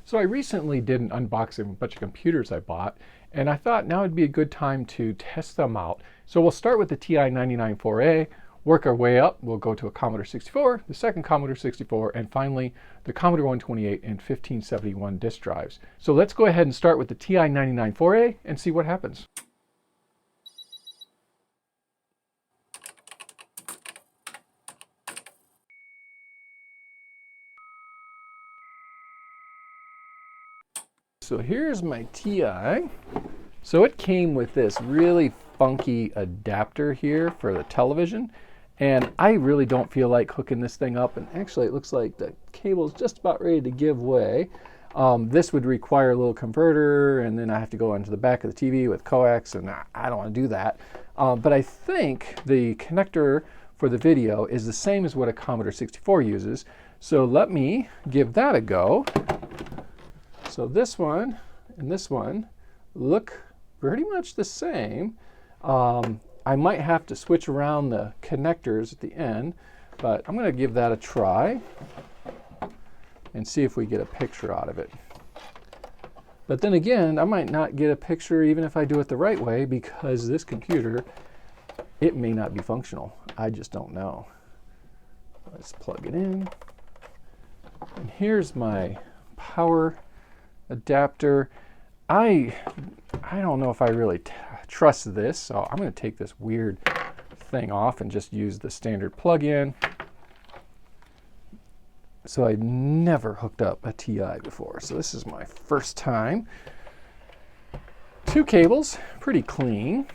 So I recently did an unboxing of a bunch of computers I bought, and I thought now would be a good time to test them out. So we'll start with the TI 994A, work our way up. We'll go to a Commodore 64, the second Commodore 64, and finally the Commodore 128 and 1571 disk drives. So let's go ahead and start with the TI 994A and see what happens. So here's my TI. So it came with this really funky adapter here for the television, and I really don't feel like hooking this thing up, and actually it looks like the cable is just about ready to give way. This would require a little converter, and then I have to go into the back of the TV with coax, and I don't want to do that. But I think the connector for the video is the same as what a Commodore 64 uses, so let me give that a go. So this one and this one look pretty much the same. I might have to switch around the connectors at the end, but I'm going to give that a try and see if we get a picture out of it. But then again, I might not get a picture even if I do it the right way, because this computer, it may not be functional. I just don't know. Let's plug it in. And here's my power adapter. I don't know if I really trust this, so I'm going to take this weird thing off and just use the standard plug-in. So I never hooked up a TI before, so this is my first time. Two cables, pretty clean.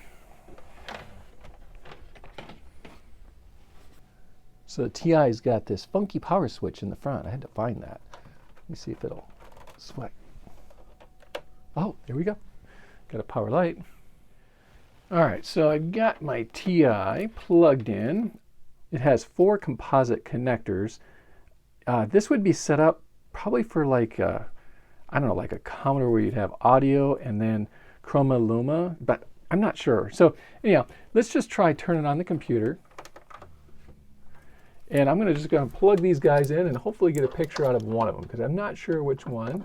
So the TI's got this funky power switch in the front. I had to find that. Let me see if it'll sweat. Oh, there we go. Got a power light. All right, so I got my TI plugged in. It has 4 composite connectors. This would be set up probably for like a, I don't know, like a Commodore where you'd have audio and then Chroma Luma, but I'm not sure. So anyhow, let's just try turning on the computer. And I'm just going to plug these guys in and hopefully get a picture out of one of them, because I'm not sure which one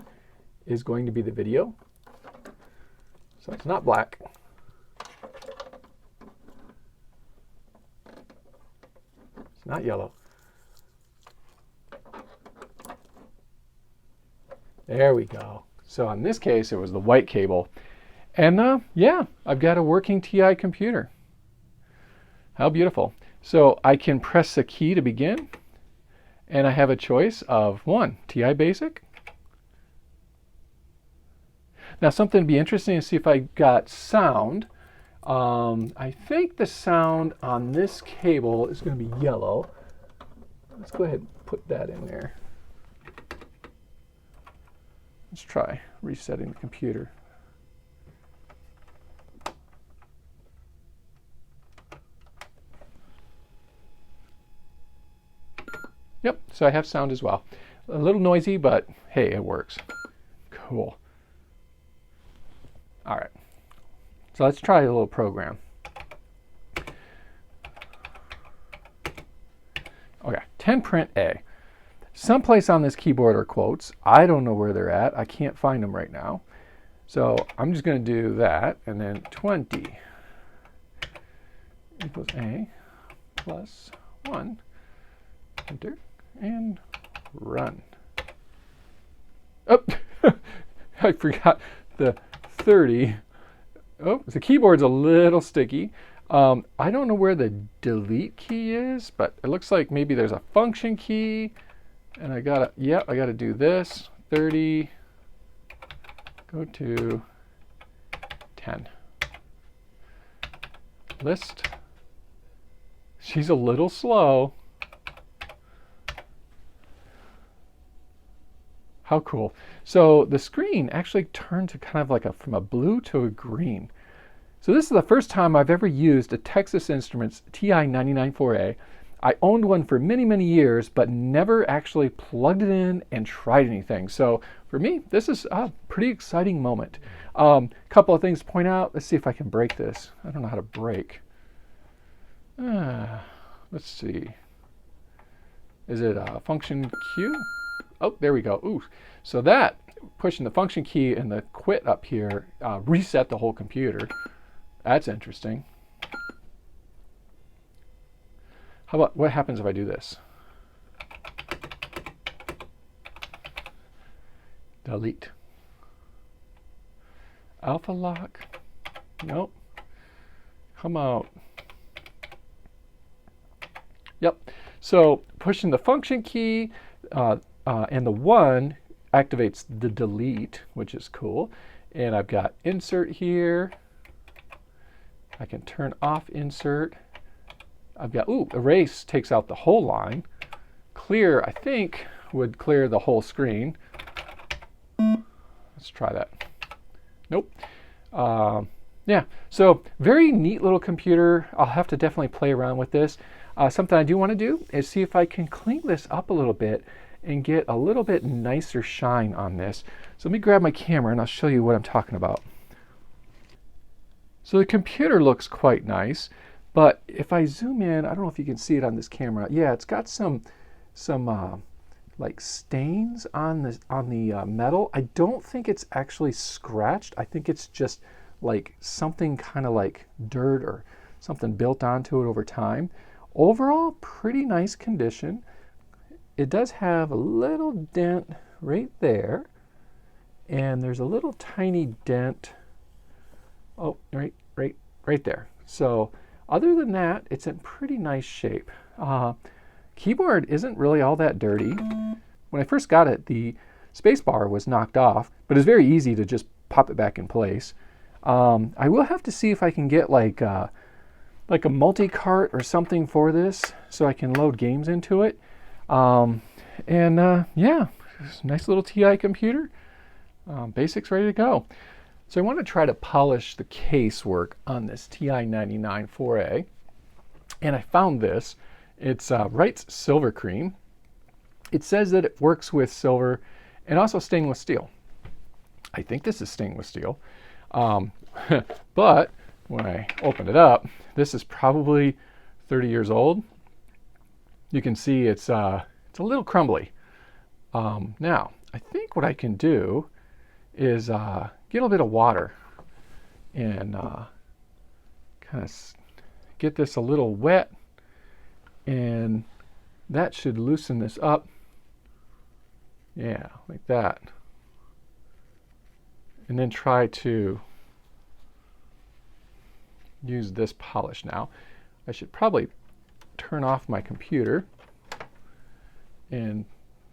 is going to be the video. So it's not black. It's not yellow. There we go. So in this case, it was the white cable. And yeah, I've got a working TI computer. How beautiful. So I can press the key to begin, and I have a choice of 1, TI Basic. Now something to be interesting is see if I got sound. I think the sound on this cable is going to be yellow. Let's go ahead and put that in there. Let's try resetting the computer. Yep, so I have sound as well. A little noisy, but hey, it works. Cool. All right, so let's try a little program. Okay, 10 print A. Someplace on this keyboard are quotes. I don't know where they're at. I can't find them right now. So I'm just going to do that, and then 20 equals A plus 1. Enter and run. Oh, I forgot the 30. Oh, the keyboard's a little sticky. I don't know where the delete key is, but it looks like maybe there's a function key, and I gotta do this. 30, go to 10. List. She's a little slow. How cool. So the screen actually turned to kind of like from a blue to a green. So this is the first time I've ever used a Texas Instruments TI 994A. I owned one for many, many years, but never actually plugged it in and tried anything. So for me, this is a pretty exciting moment. Couple of things to point out. Let's see if I can break this. I don't know how to break. Let's see. Is it a function Q? Oh, there we go. Ooh, so that pushing the function key and the quit up here reset the whole computer. That's interesting. How about, what happens if I do this? Delete. Alpha lock. Nope. Come out. Yep. So pushing the function key and the 1 activates the delete, which is cool. And I've got insert here. I can turn off insert. I've got, erase takes out the whole line. Clear, I think, would clear the whole screen. Let's try that. Nope. Yeah, so very neat little computer. I'll have to definitely play around with this. Something I do want to do is see if I can clean this up a little bit and get a little bit nicer shine on this. So let me grab my camera and I'll show you what I'm talking about. So the computer looks quite nice, but if I zoom in, I don't know if you can see it on this camera. Yeah, it's got some like stains on the metal. I don't think it's actually scratched. I think it's just like something kind of like dirt or something built onto it over time. Overall, pretty nice condition. It does have a little dent right there, and there's a little tiny dent, right there. So other than that, it's in pretty nice shape. Keyboard isn't really all that dirty. When I first got it, the spacebar was knocked off, but it's very easy to just pop it back in place. I will have to see if I can get like a multi-cart or something for this so I can load games into it. Yeah, nice little TI computer. Basics ready to go. So I want to try to polish the casework on this TI-99 4A. And I found this. It's Wright's Silver Cream. It says that it works with silver and also stainless steel. I think this is stainless steel. But when I open it up, this is probably 30 years old. You can see it's a little crumbly. Now, I think what I can do is get a little bit of water and kind of get this a little wet, and that should loosen this up. Yeah, like that. And then try to use this polish now. I should probably turn off my computer, and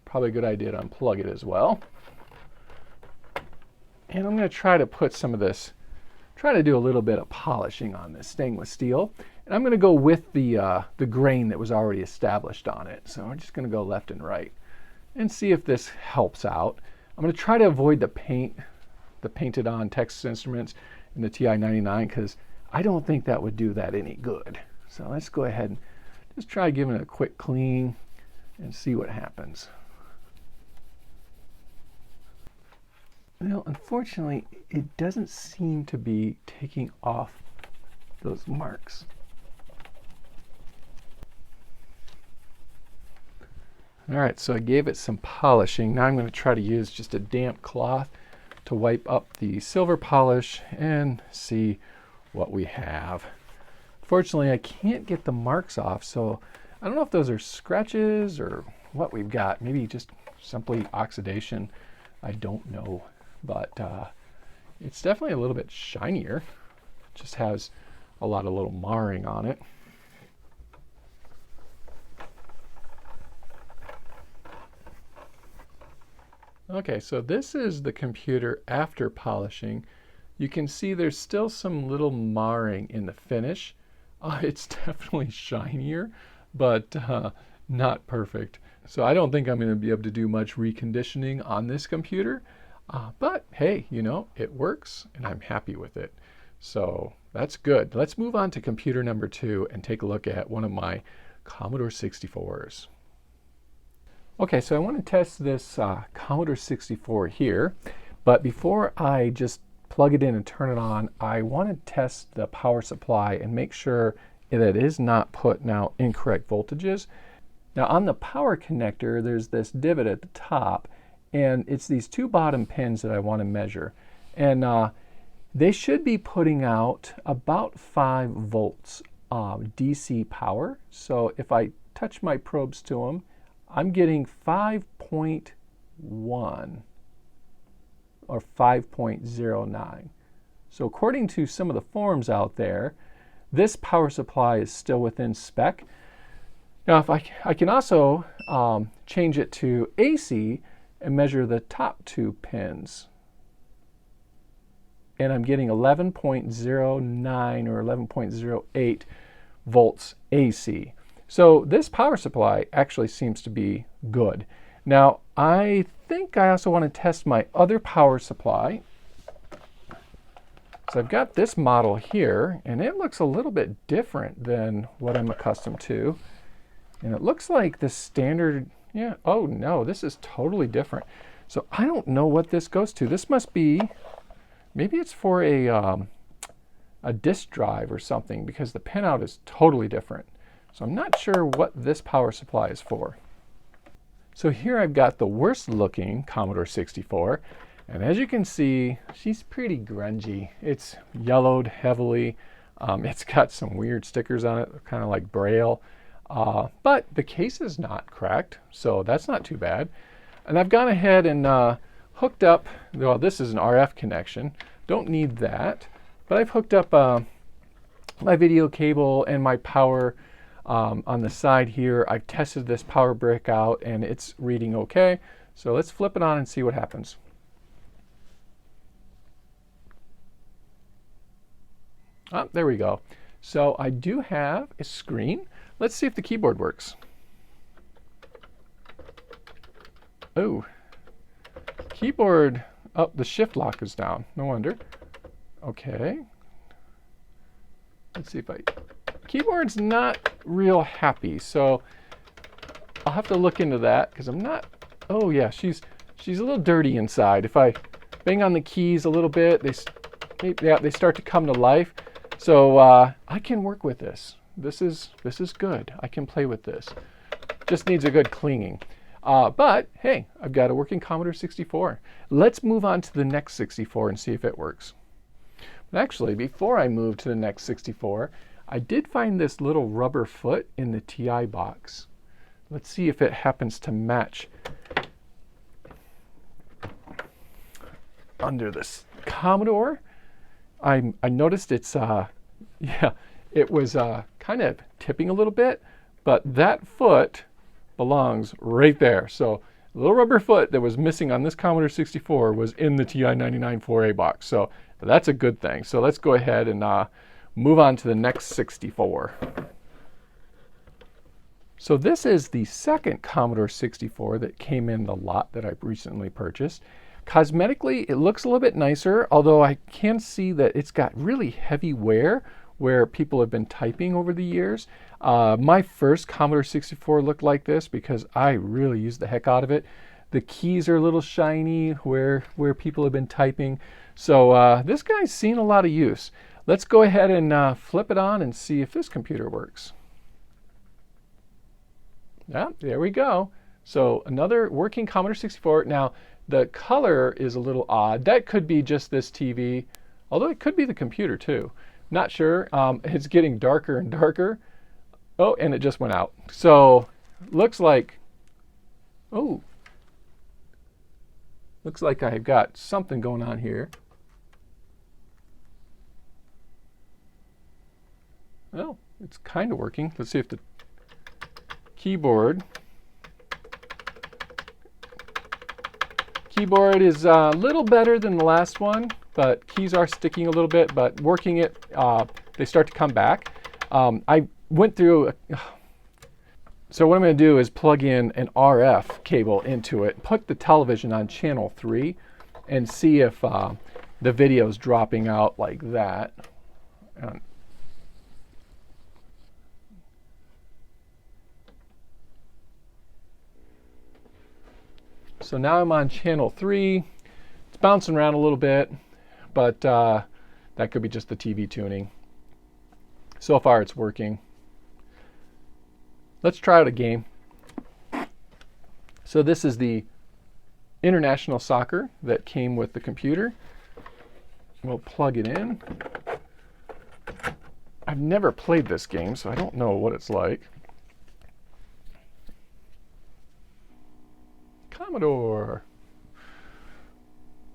probably a good idea to unplug it as well. And I'm going to try to put some of this, try to do a little bit of polishing on this stainless steel. And I'm going to go with the grain that was already established on it. So I'm just going to go left and right and see if this helps out. I'm going to try to avoid the paint, the painted on Texas Instruments in the TI-99, because I don't think that would do that any good. So let's go ahead and just try giving it a quick clean and see what happens. Well, unfortunately, it doesn't seem to be taking off those marks. All right, so I gave it some polishing. Now I'm going to try to use just a damp cloth to wipe up the silver polish and see what we have. Fortunately, I can't get the marks off, so I don't know if those are scratches or what we've got. Maybe just simply oxidation. I don't know, but it's definitely a little bit shinier. It just has a lot of little marring on it. Okay, so this is the computer after polishing. You can see there's still some little marring in the finish. It's definitely shinier, but not perfect. So I don't think I'm going to be able to do much reconditioning on this computer. But hey, you know, it works and I'm happy with it. So that's good. Let's move on to computer number 2 and take a look at one of my Commodore 64s. Okay, so I want to test this Commodore 64 here, but before I just plug it in and turn it on, I want to test the power supply and make sure that it is not putting out incorrect voltages. Now on the power connector, there's this divot at the top, And it's these two bottom pins that I want to measure. And they should be putting out about 5 volts DC power. So if I touch my probes to them, I'm getting 5.1 or 5.09. So according to some of the forums out there, this power supply is still within spec. Now if I can also change it to AC and measure the top 2 pins. And I'm getting 11.09 or 11.08 volts AC. So this power supply actually seems to be good. Now I think I also want to test my other power supply. So I've got this model here, and it looks a little bit different than what I'm accustomed to. And it looks like the standard, yeah, oh no, this is totally different. So I don't know what this goes to. This must be, maybe it's for a disk drive or something, because the pinout is totally different. So I'm not sure what this power supply is for. So here I've got the worst looking Commodore 64. And as you can see, she's pretty grungy. It's yellowed heavily. It's got some weird stickers on it, kind of like Braille. But the case is not cracked, so that's not too bad. And I've gone ahead and hooked up, well, this is an RF connection. Don't need that. But I've hooked up my video cable and my power on the side here. I've tested this power brick out, and it's reading okay. So let's flip it on and see what happens. Oh, there we go. So I do have a screen. Let's see if the keyboard works. Oh, keyboard, oh, the shift lock is down. No wonder. Okay. Let's see if keyboard's not real happy. So I'll have to look into that because I'm not, oh yeah, she's a little dirty inside. If I bang on the keys a little bit, they start to come to life. So I can work with this. This is good. I can play with this. Just needs a good cleaning. But hey, I've got a working Commodore 64. Let's move on to the next 64 and see if it works. But actually, before I move to the next 64, I did find this little rubber foot in the TI box. Let's see if it happens to match under this Commodore. I noticed it's, yeah, it was kind of tipping a little bit, but that foot belongs right there. So the little rubber foot that was missing on this Commodore 64 was in the TI-99 4A box. So that's a good thing. So let's go ahead and move on to the next 64. So this is the second Commodore 64 that came in the lot that I've recently purchased. Cosmetically, it looks a little bit nicer, although I can see that it's got really heavy wear where people have been typing over the years. My first Commodore 64 looked like this because I really used the heck out of it. The keys are a little shiny where people have been typing. So this guy's seen a lot of use. Let's go ahead and flip it on and see if this computer works. Yeah, there we go. So another working Commodore 64. Now, the color is a little odd. That could be just this TV, although it could be the computer too. Not sure. It's getting darker and darker. Oh, and it just went out. So looks like, oh, looks like I've got something going on here. Well, it's kind of working. Let's see if the keyboard is a little better than the last one, but keys are sticking a little bit, but working it, they start to come back. I went through, so what I'm going to do is plug in an RF cable into it, put the television on channel 3, and see if the video's dropping out like that. So now I'm on channel 3. It's bouncing around a little bit, but that could be just the TV tuning. So far it's working. Let's try out a game. So this is the international soccer that came with the computer. We'll plug it in. I've never played this game, so I don't know what it's like. Commodore.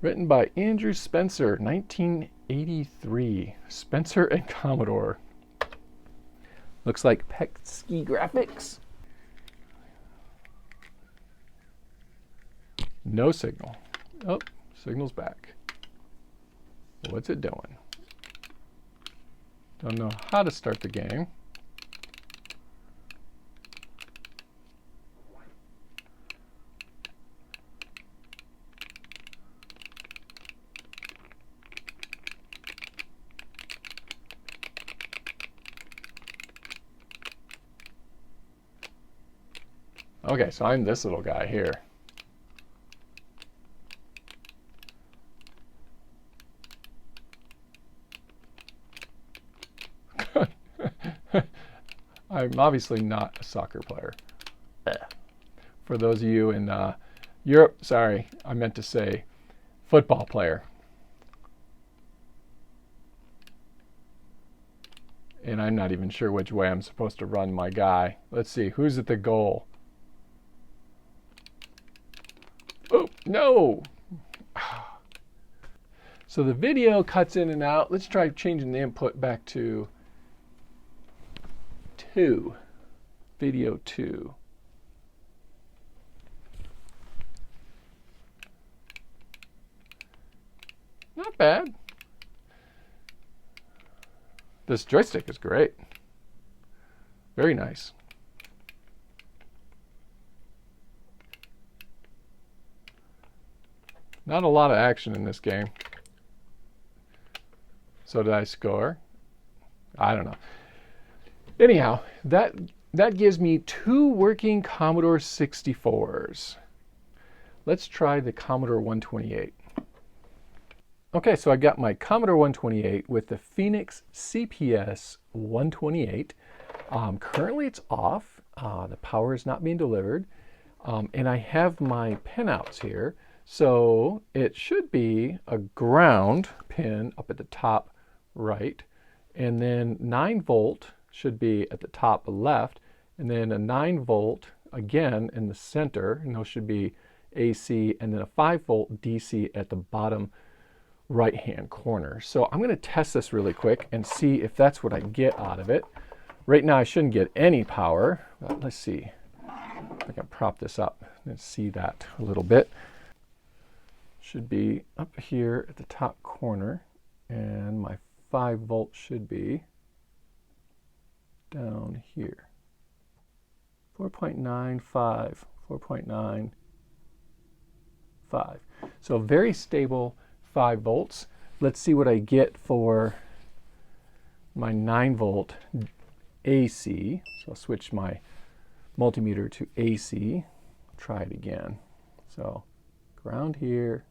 Written by Andrew Spencer, 1983. Spencer and Commodore. Looks like pesky graphics. No signal. Oh, signal's back. What's it doing? Don't know how to start the game. Okay, so I'm this little guy here. I'm obviously not a soccer player. For those of you in Europe, sorry, I meant to say football player. And I'm not even sure which way I'm supposed to run my guy. Let's see, who's at the goal? Oh, no! So the video cuts in and out. Let's try changing the input back to 2. Video 2. Not bad. This joystick is great. Very nice. Not a lot of action in this game. So did I score? I don't know. Anyhow, that gives me 2 working Commodore 64s. Let's try the Commodore 128. Okay, so I got my Commodore 128 with the Phoenix CPS 128. Currently it's off. The power is not being delivered. And I have my pinouts here. So it should be a ground pin up at the top right. And then 9 volt should be at the top left. And then a 9 volt again in the center. And those should be AC. And then a 5 volt DC at the bottom right hand corner. So I'm going to test this really quick and see if that's what I get out of it. Right now I shouldn't get any power, but let's see. I can prop this up and see that a little bit. Should be up here at the top corner, and my 5 volt should be down here. 4.95, 4.95. So very stable 5 volts. Let's see what I get for my 9 volt AC. So I'll switch my multimeter to AC. Try it again. So ground here.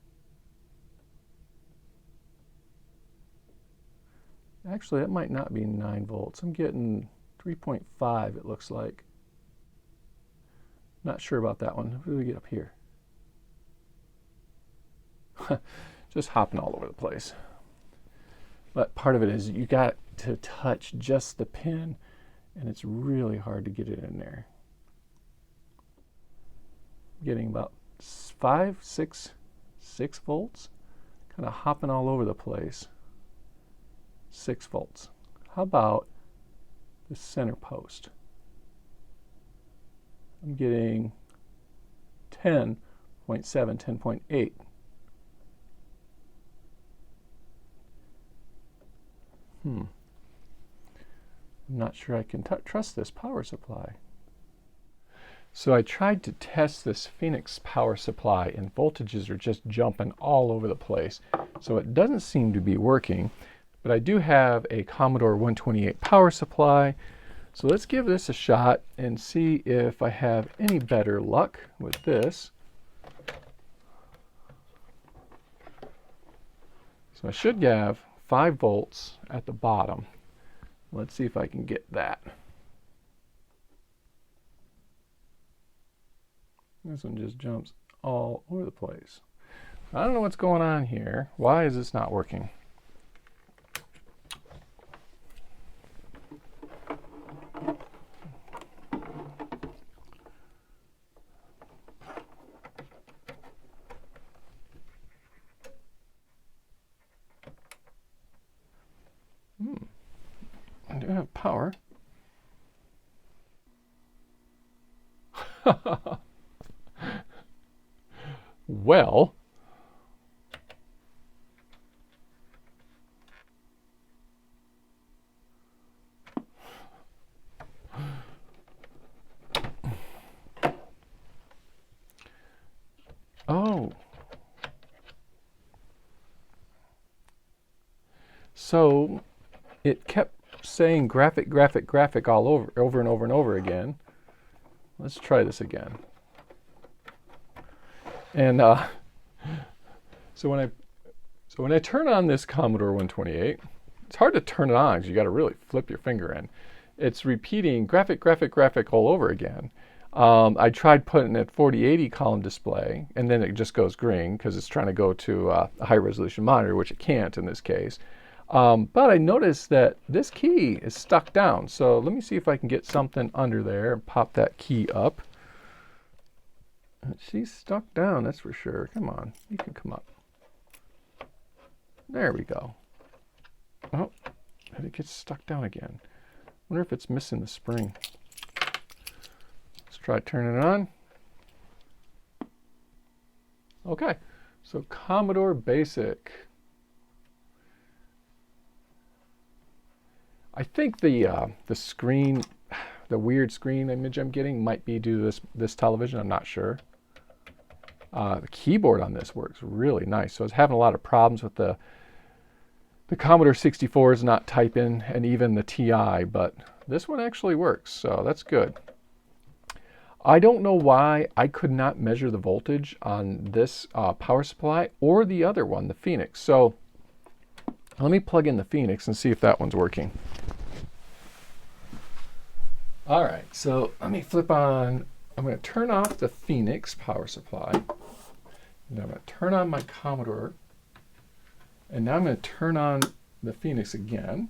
Actually, that might not be 9 volts. I'm getting 3.5, it looks like. Not sure about that one. What do we get up here? Just hopping all over the place. But part of it is you got to touch just the pin, and it's really hard to get it in there. I'm getting about 6 volts, kind of hopping all over the place. 6 volts. How about the center post? I'm getting 10.7, 10.8. I'm not sure I can trust this power supply. So I tried to test this Phoenix power supply, and voltages are just jumping all over the place. So it doesn't seem to be working, but I do have a Commodore 128 power supply. So let's give this a shot and see if I have any better luck with this. So I should have 5 volts at the bottom. Let's see if I can get that. This one just jumps all over the place. I don't know what's going on here. Why is this not working? I do have power. Well, oh, so it kept saying graphic, graphic, graphic all over and over and over again. Let's try this again. And so when I turn on this Commodore 128, it's hard to turn it on because you got to really flip your finger in. It's repeating graphic, graphic, graphic all over again. I tried putting it 4080 column display, and then it just goes green because it's trying to go to a high resolution monitor, which it can't in this case. But I noticed that this key is stuck down. So let me see if I can get something under there and pop that key up. She's stuck down, that's for sure. Come on, you can come up. There we go. Oh, and it gets stuck down again. Wonder if it's missing the spring. Let's try turning it on. Okay, so Commodore Basic. I think the screen, the weird screen image I'm getting might be due to this television. I'm not sure. The keyboard on this works really nice. So I was having a lot of problems with the Commodore 64s not typing, and even the TI, but this one actually works, so that's good. I don't know why I could not measure the voltage on this power supply or the other one, the Phoenix. So let me plug in the Phoenix and see if that one's working. All right, so let me flip on. I'm going to turn off the Phoenix power supply. And I'm going to turn on my Commodore. And now I'm going to turn on the Phoenix again.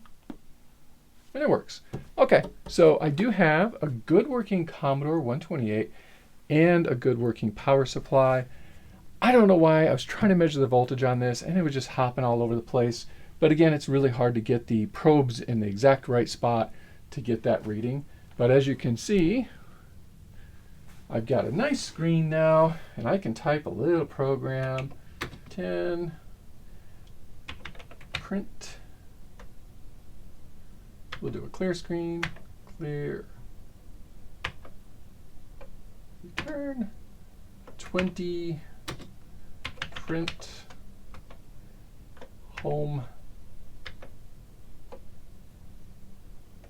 And it works. Okay, so I do have a good working Commodore 128 and a good working power supply. I don't know why. I was trying to measure the voltage on this and it was just hopping all over the place. But again, it's really hard to get the probes in the exact right spot to get that reading. But as you can see, I've got a nice screen now, and I can type a little program. 10, print. We'll do a clear screen, clear. Return. 20, print, home,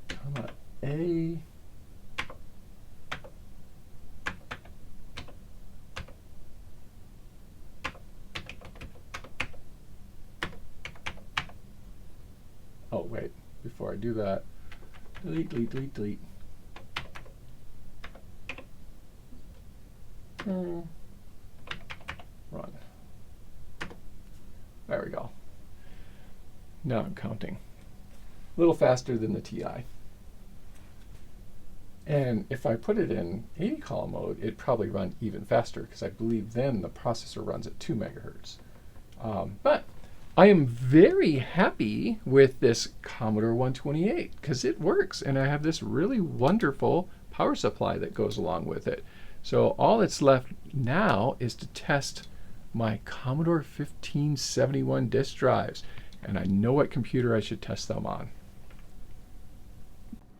comma, A. Oh, wait, before I do that, delete, delete, delete, delete. Run. There we go. Now I'm counting. A little faster than the TI. And if I put it in 80 column mode, it'd probably run even faster because I believe then the processor runs at 2 megahertz. But I am very happy with this Commodore 128 because it works, and I have this really wonderful power supply that goes along with it. So all that's left now is to test my Commodore 1571 disk drives, and I know what computer I should test them on.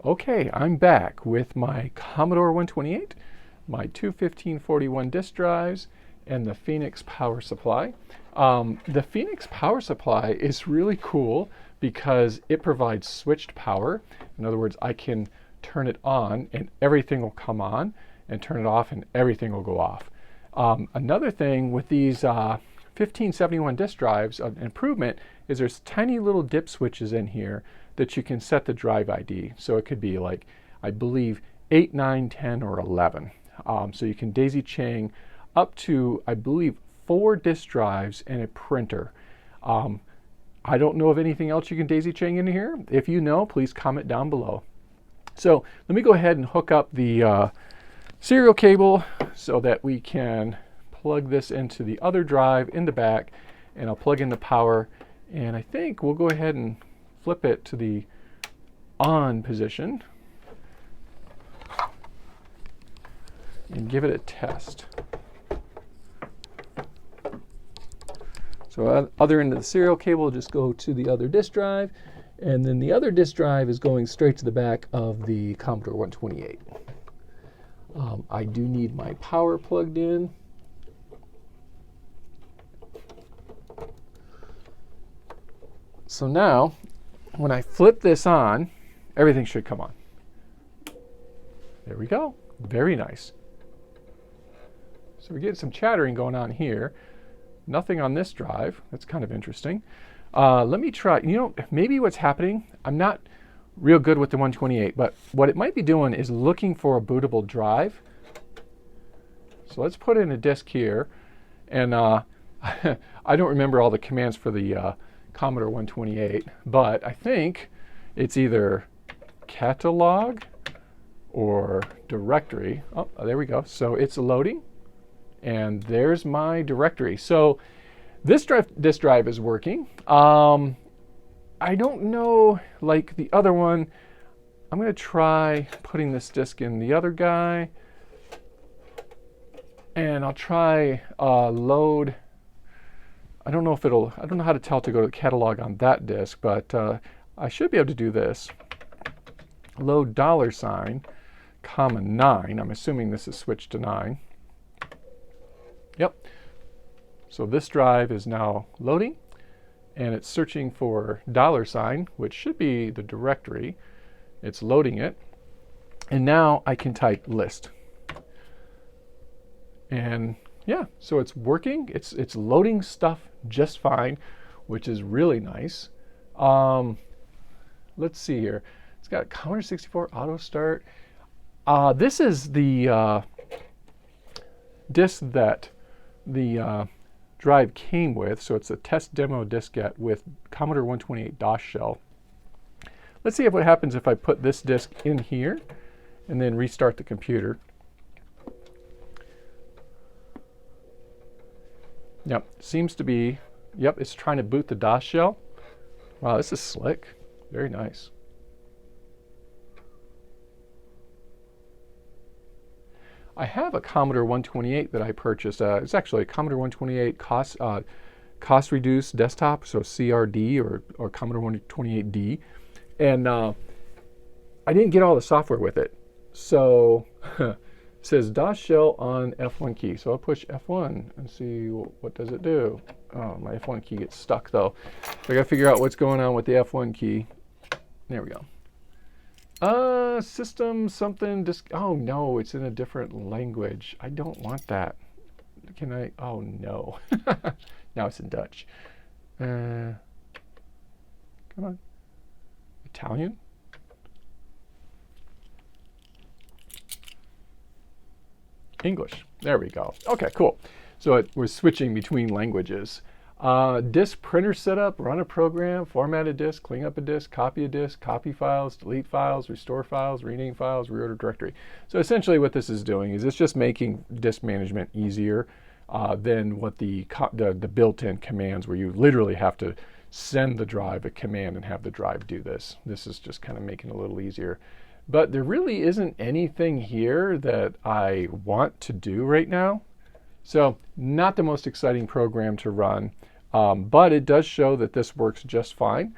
Okay, I'm back with my Commodore 128, my two 1541 disk drives, and the Phoenix power supply. The Phoenix power supply is really cool because it provides switched power. In other words, I can turn it on and everything will come on, and turn it off and everything will go off. Another thing with these 1571 disk drives, an improvement, is there's tiny little dip switches in here that you can set the drive ID. So it could be like, I believe, 8, 9, 10, or 11. So you can daisy chain up to, I believe, 4 disk drives and a printer. I don't know of anything else you can daisy chain in here. If you know, please comment down below. So let me go ahead and hook up the serial cable so that we can plug this into the other drive in the back, and I'll plug in the power, and I think we'll go ahead and flip it to the on position and give it a test. So other end of the serial cable will just go to the other disk drive, and then the other disk drive is going straight to the back of the Commodore 128. I do need my power plugged in. So now, when I flip this on, everything should come on. There we go. Very nice. So we're getting some chattering going on here. Nothing on this drive. That's kind of interesting. Let me try, maybe what's happening, I'm not real good with the 128, but what it might be doing is looking for a bootable drive. So let's put in a disk here, and I don't remember all the commands for the Commodore 128, but I think it's either catalog or directory. Oh, there we go. So it's loading, and there's my directory. So this disk drive is working. I don't know, like the other one, I'm going to try putting this disk in the other guy, and I'll try load. I don't know how to tell to go to the catalog on that disk, but I should be able to do this. Load $, comma 9. I'm assuming this is switched to 9. Yep. So this drive is now loading, and it's searching for $, which should be the directory. It's loading it, and now I can type list. And yeah, so it's working. It's loading stuff just fine, which is really nice. Let's see here. It's got Commodore 64 auto start. This is the disk that the drive came with, so it's a test demo diskette with Commodore 128 DOS shell. Let's see what happens if I put this disk in here and then restart the computer. Yep, seems to be, yep, it's trying to boot the DOS shell. Wow, this is slick. Very nice. I have a Commodore 128 that I purchased. It's actually a Commodore 128 cost reduced desktop, so CRD or Commodore 128D. And I didn't get all the software with it. So it says DOS shell on F1 key. So I'll push F1 and see what does it do. Oh, my F1 key gets stuck though. So I gotta figure out what's going on with the F1 key. There we go. System something disk. Oh no, it's in a different language. I don't want that. Can I? Oh no. Now it's in Dutch. Come on. Italian? English. There we go. Okay, cool. So we're switching between languages. Disk printer setup, run a program, format a disk, clean up a disk, copy files, delete files, restore files, rename files, reorder directory. So essentially what this is doing is it's just making disk management easier than what the built-in commands, where you literally have to send the drive a command and have the drive do this. This is just kind of making it a little easier. But there really isn't anything here that I want to do right now. So not the most exciting program to run, but it does show that this works just fine.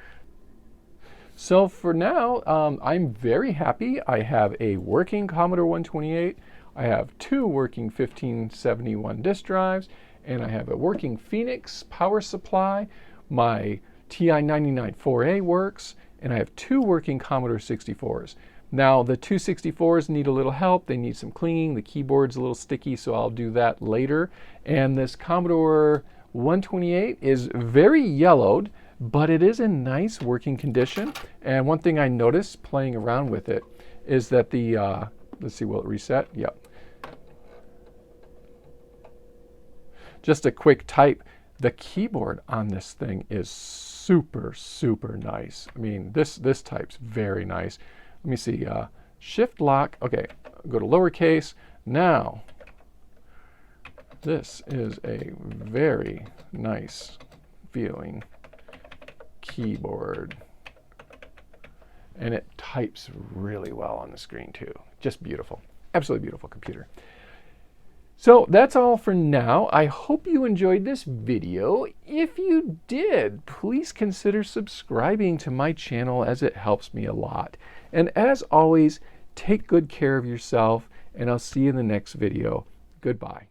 So for now, I'm very happy. I have a working Commodore 128. I have 2 working 1571 disk drives, and I have a working Phoenix power supply. My TI-99 4A works, and I have 2 working Commodore 64s. Now, the 264s need a little help. They need some cleaning. The keyboard's a little sticky, so I'll do that later. And this Commodore 128 is very yellowed, but it is in nice working condition. And one thing I noticed playing around with it is that the, let's see, will it reset? Yep. just a quick type. The keyboard on this thing is super, super nice. I mean, this type's very nice. Let me see, shift lock, okay, go to lowercase. Now, this is a very nice feeling keyboard. And it types really well on the screen too. Just beautiful. Absolutely beautiful computer. So that's all for now. I hope you enjoyed this video. If you did, please consider subscribing to my channel as it helps me a lot. And as always, take good care of yourself, and I'll see you in the next video. Goodbye.